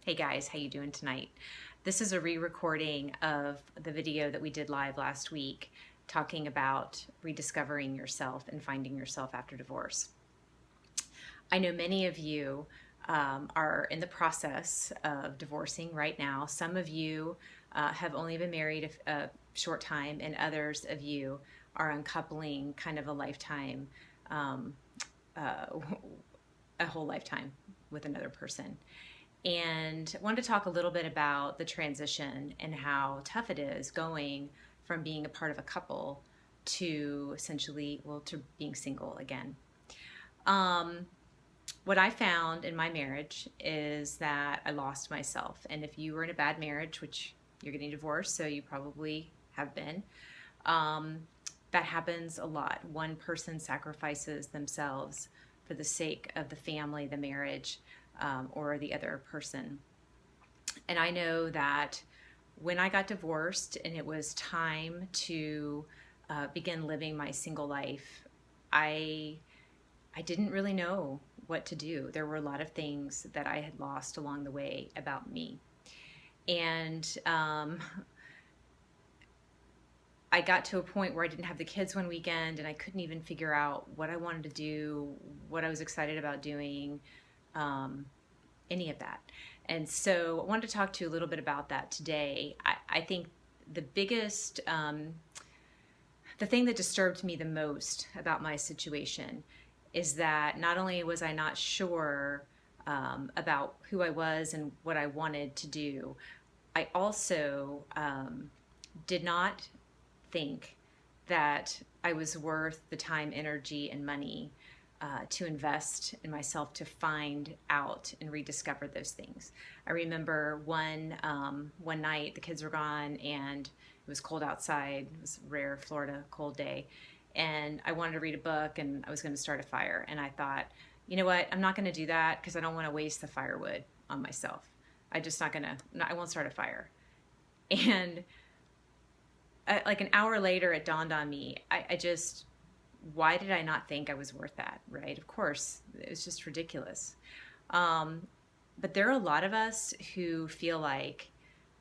Hey guys, how you doing tonight? This is a re-recording of the video that we did live last week talking about rediscovering yourself and finding yourself after divorce. I know many of you are in the process of divorcing right now. Some of you have only been married a short time, and others of you are uncoupling kind of a lifetime, um, uh, a whole lifetime with another person. And I wanted to talk a little bit about the transition and how tough it is going from being a part of a couple to essentially, well, to being single again. Um, what I found in my marriage is that I lost myself. And if you were in a bad marriage, which you're getting divorced, so you probably have been, um, that happens a lot. One person sacrifices themselves for the sake of the family, the marriage, or the other person. And I know that when I got divorced and it was time to begin living my single life, I I didn't really know what to do. There were a lot of things that I had lost along the way about me, and I got to a point where I didn't have the kids one weekend, and I couldn't even figure out what I wanted to do, what I was excited about doing. Um, any of that. And so I wanted to talk to you a little bit about that today. I think the biggest, the thing that disturbed me the most about my situation is that not only was I not sure about who I was and what I wanted to do, I also did not think that I was worth the time, energy, and money to invest in myself to find out and rediscover those things. I remember one night the kids were gone and it was cold outside. It was a rare Florida cold day, and I wanted to read a book and I was going to start a fire. And I thought, you know what? I'm not going to do that because I don't want to waste the firewood on myself. I just not gonna. I won't start a fire. And like an hour later, it dawned on me. I just, why did I not think I was worth that, right? Of course, it was just ridiculous. Um, but there are a lot of us who feel like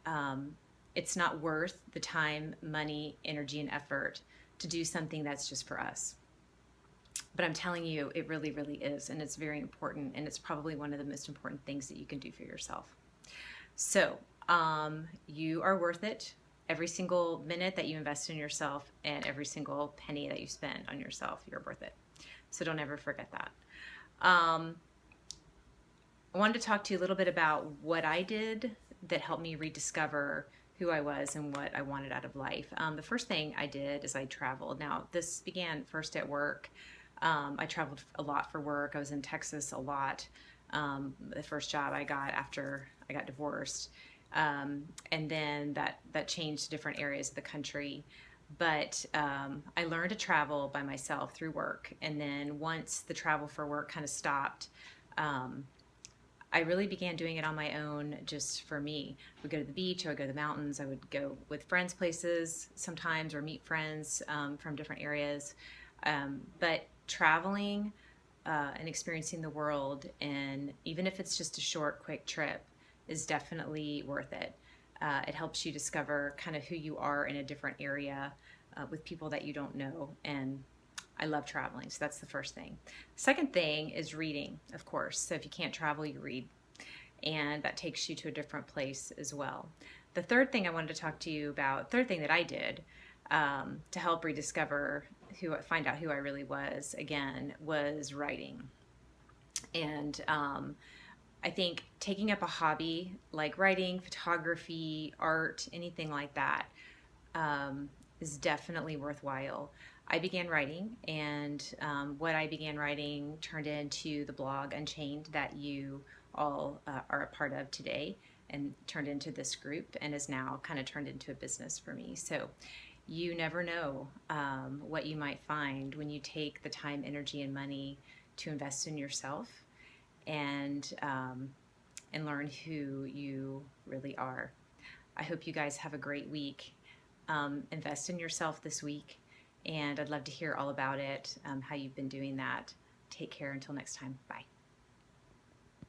um, it's not worth the time, money, energy, and effort to do something that's just for us. But I'm telling you, it really, really is. And it's very important. And it's probably one of the most important things that you can do for yourself. So, you are worth it. Every single minute that you invest in yourself and every single penny that you spend on yourself, you're worth it. So don't ever forget that. Um, I wanted to talk to you a little bit about what I did that helped me rediscover who I was and what I wanted out of life. The first thing I did is I traveled. Now, this began first at work. I traveled a lot for work. I was in Texas a lot. The first job I got after I got divorced. And then that changed to different areas of the country. But I learned to travel by myself through work. And then once the travel for work kind of stopped, um, I really began doing it on my own just for me. I would go to the beach, I would go to the mountains, I would go with friends places sometimes or meet friends from different areas. But traveling and experiencing the world, and even if it's just a short, quick trip, is definitely worth it. It helps you discover kind of who you are in a different area with people that you don't know. And I love traveling, so that's the first thing. Second thing is reading, of course. So if you can't travel, you read, and that takes you to a different place as well. The third thing I wanted to talk to you about, third thing that I did to help rediscover find out who I really was again, was writing. And I think taking up a hobby like writing, photography, art, anything like that is definitely worthwhile. I began writing, and what I began writing turned into the blog Unchained that you all are a part of today, and turned into this group, and is now kind of turned into a business for me. So you never know what you might find when you take the time, energy, and money to invest in yourself and and learn who you really are. I hope you guys have a great week. Invest in yourself this week, and I'd love to hear all about it, how you've been doing that. Take care until next time. Bye.